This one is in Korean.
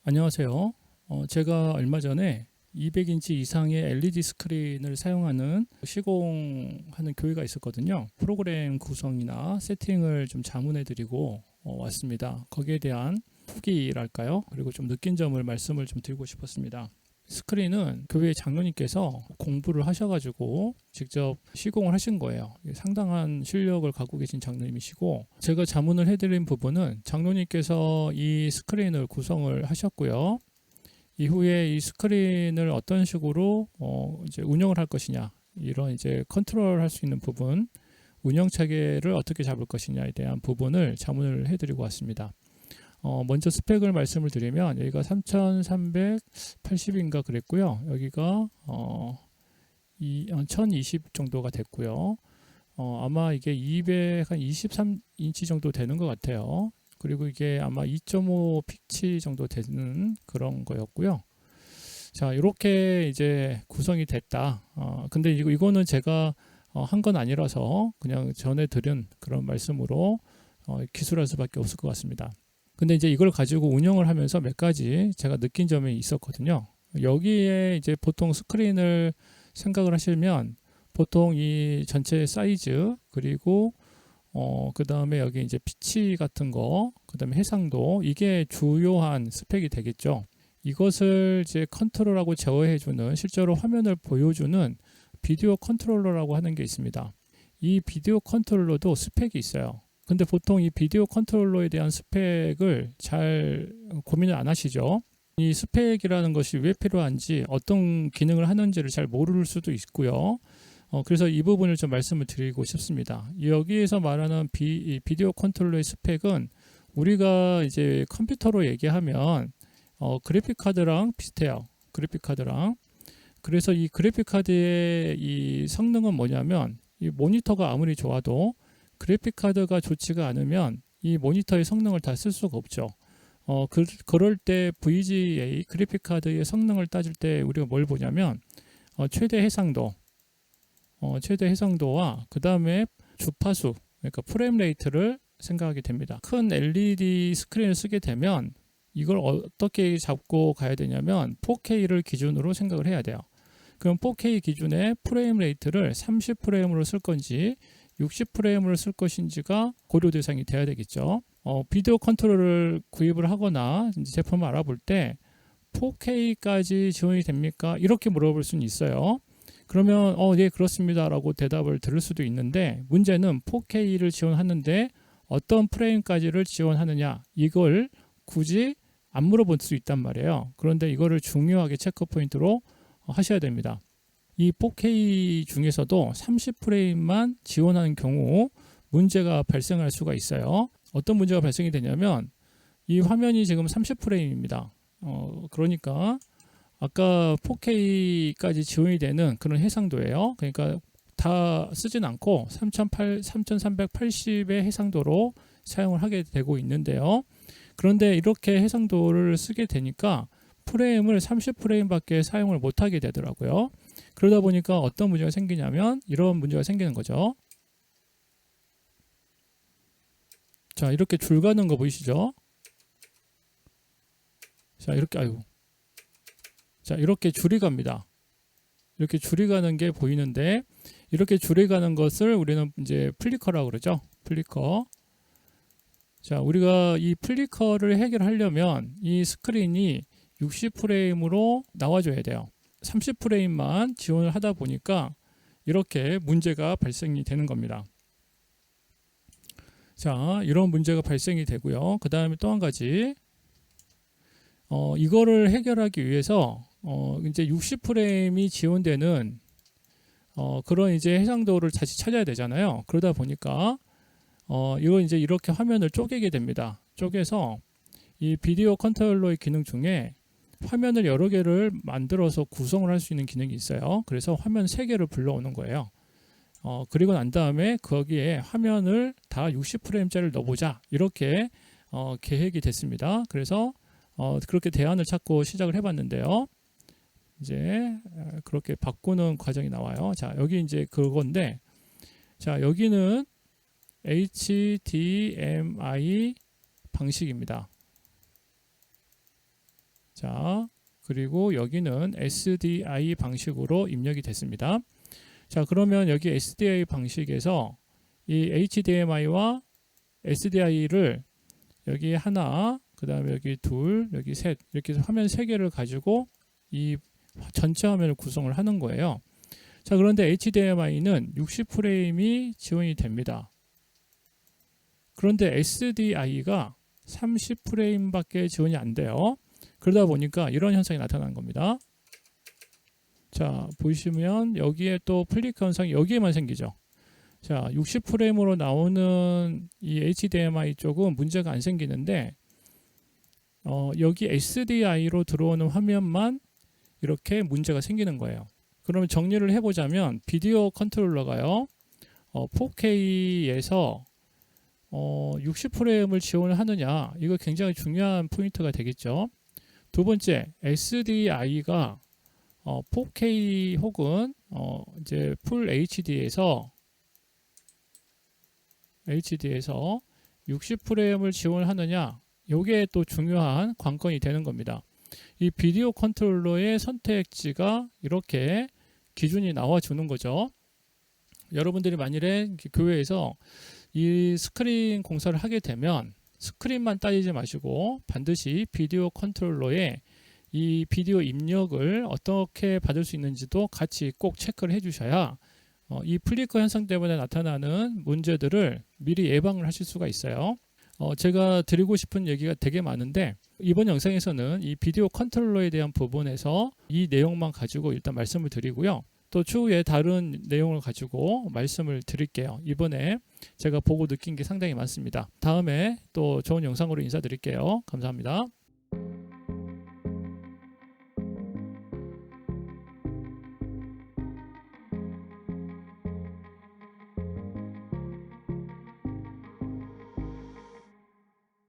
안녕하세요. 제가 얼마 전에 200인치 이상의 LED 스크린을 사용하는 시공하는 교회가 있었거든요. 프로그램 구성이나 세팅을 좀 자문해 드리고 왔습니다. 거기에 대한 후기랄까요? 그리고 좀 느낀 점을 말씀을 좀 드리고 싶었습니다. 스크린은 교회 장로님께서 공부를 하셔가지고 직접 시공을 하신 거예요. 상당한 실력을 갖고 계신 장로님이시고, 제가 자문을 해드린 부분은 장로님께서 이 스크린을 구성을 하셨고요. 이후에 이 스크린을 어떤 식으로 이제 운영을 할 것이냐, 이런 이제 컨트롤 할 수 있는 부분, 운영 체계를 어떻게 잡을 것이냐에 대한 부분을 자문을 해드리고 왔습니다. 먼저 스펙을 말씀을 드리면, 여기가 3380인가 그랬고요. 여기가 1020 정도가 됐고요. 아마 이게 223인치 정도 되는 것 같아요. 그리고 이게 아마 2.5 피치 정도 되는 그런 거였고요. 자, 이렇게 이제 구성이 됐다. 근데 이거는 제가 한 건 아니라서 그냥 전해 드린 그런 말씀으로 기술할 수밖에 없을 것 같습니다. 근데 이제 이걸 가지고 운영을 하면서 몇 가지 제가 느낀 점이 있었거든요. 여기에 이제 보통 스크린을 생각을 하시면 보통 이 전체 사이즈, 그리고 그 다음에 여기 이제 피치 같은 거, 그 다음에 해상도, 이게 주요한 스펙이 되겠죠. 이것을 이제 컨트롤하고 제어해주는, 실제로 화면을 보여주는 비디오 컨트롤러라고 하는 게 있습니다. 이 비디오 컨트롤러도 스펙이 있어요. 근데 보통 이 비디오 컨트롤러에 대한 스펙을 잘 고민을 안 하시죠. 이 스펙이라는 것이 왜 필요한지, 어떤 기능을 하는지를 잘 모를 수도 있고요. 그래서 이 부분을 좀 말씀을 드리고 싶습니다. 여기에서 말하는 비디오 컨트롤러의 스펙은 우리가 이제 컴퓨터로 얘기하면 그래픽 카드랑 비슷해요. 그래픽 카드랑. 그래서 이 그래픽 카드의 이 성능은 뭐냐면, 이 모니터가 아무리 좋아도 그래픽 카드가 좋지가 않으면 이 모니터의 성능을 다 쓸 수가 없죠. 그럴 때 VGA 그래픽 카드의 성능을 따질 때 우리가 뭘 보냐면 최대 해상도, 최대 해상도와 그 다음에 주파수, 그러니까 프레임 레이트를 생각하게 됩니다. 큰 LED 스크린을 쓰게 되면 이걸 어떻게 잡고 가야 되냐면 4K를 기준으로 생각을 해야 돼요. 그럼 4K 기준의 프레임 레이트를 30프레임으로 쓸 건지 60프레임으로 쓸 것인지가 고려 대상이 돼야 되겠죠. 비디오 컨트롤러를 구입을 하거나 제품을 알아볼 때 4K까지 지원이 됩니까? 이렇게 물어볼 수는 있어요. 그러면 네, 그렇습니다 라고 대답을 들을 수도 있는데, 문제는 4K를 지원하는데 어떤 프레임까지를 지원하느냐, 이걸 굳이 안 물어볼 수 있단 말이에요. 그런데 이거를 중요하게 체크 포인트로 하셔야 됩니다. 이 4K 중에서도 30프레임만 지원하는 경우 문제가 발생할 수가 있어요. 어떤 문제가 발생이 되냐면, 이 화면이 지금 30프레임입니다. 그러니까 아까 4K까지 지원이 되는 그런 해상도예요. 그러니까 다 쓰진 않고 3380의 해상도로 사용을 하게 되고 있는데요. 그런데 이렇게 해상도를 쓰게 되니까 프레임을 30프레임밖에 사용을 못하게 되더라고요. 그러다 보니까 어떤 문제가 생기냐면 이런 문제가 생기는 거죠. 자, 이렇게 줄 가는 거 보이시죠? 자, 이렇게 줄이 갑니다. 이렇게 줄이 가는 게 보이는데, 이렇게 줄이 가는 것을 우리는 이제 플리커라고 그러죠. 플리커. 자, 우리가 이 플리커를 해결하려면 이 스크린이 60프레임으로 나와줘야 돼요. 30프레임만 지원을 하다 보니까 이렇게 문제가 발생이 되는 겁니다. 자, 이런 문제가 발생이 되고요. 그 다음에 또 한 가지, 이거를 해결하기 위해서 이제 60프레임이 지원되는 그런 이제 해상도를 다시 찾아야 되잖아요. 그러다 보니까 이거 이제 이렇게 화면을 쪼개게 됩니다. 쪼개서 이 비디오 컨트롤러의 기능 중에 화면을 여러 개를 만들어서 구성을 할 수 있는 기능이 있어요. 그래서 화면 3개를 불러오는 거예요. 그리고 난 다음에 거기에 화면을 다 60프레임짜리를 넣어보자, 이렇게 계획이 됐습니다. 그래서 그렇게 대안을 찾고 시작을 해봤는데요. 이제 그렇게 바꾸는 과정이 나와요. 자, 여기 이제 그건데, 자, 여기는 HDMI 방식입니다. 자, 그리고 여기는 SDI 방식으로 입력이 됐습니다. 자, 그러면 여기 SDI 방식에서 이 HDMI와 SDI를 여기 하나, 그 다음에 여기 둘, 여기 셋, 이렇게 해서 화면 3개를 가지고 이 전체 화면을 구성을 하는 거예요. 자, 그런데 HDMI는 60프레임이 지원이 됩니다. 그런데 SDI가 30프레임밖에 지원이 안 돼요. 그러다 보니까 이런 현상이 나타나는 겁니다. 자, 보시면 여기에 또 플리커 현상이 여기에만 생기죠. 자, 60프레임으로 나오는 이 HDMI 쪽은 문제가 안 생기는데 여기 SDI로 들어오는 화면만 이렇게 문제가 생기는 거예요. 그러면 정리를 해보자면 비디오 컨트롤러가요 4K에서 60프레임을 지원을 하느냐, 이거 굉장히 중요한 포인트가 되겠죠. 두 번째, SDI가 4K 혹은 이제 풀 HD에서 60프레임을 지원하느냐, 이게 또 중요한 관건이 되는 겁니다. 이 비디오 컨트롤러의 선택지가 이렇게 기준이 나와주는 거죠. 여러분들이 만일에 교회에서 이 스크린 공사를 하게 되면 스크린만 따지지 마시고 반드시 비디오 컨트롤러에 이 비디오 입력을 어떻게 받을 수 있는지도 같이 꼭 체크를 해 주셔야 이 플리커 현상 때문에 나타나는 문제들을 미리 예방을 하실 수가 있어요. 제가 드리고 싶은 얘기가 되게 많은데 이번 영상에서는 이 비디오 컨트롤러에 대한 부분에서 이 내용만 가지고 일단 말씀을 드리고요. 또 추후에 다른 내용을 가지고 말씀을 드릴게요. 이번에 제가 보고 느낀 게 상당히 많습니다. 다음에 또 좋은 영상으로 인사드릴게요. 감사합니다.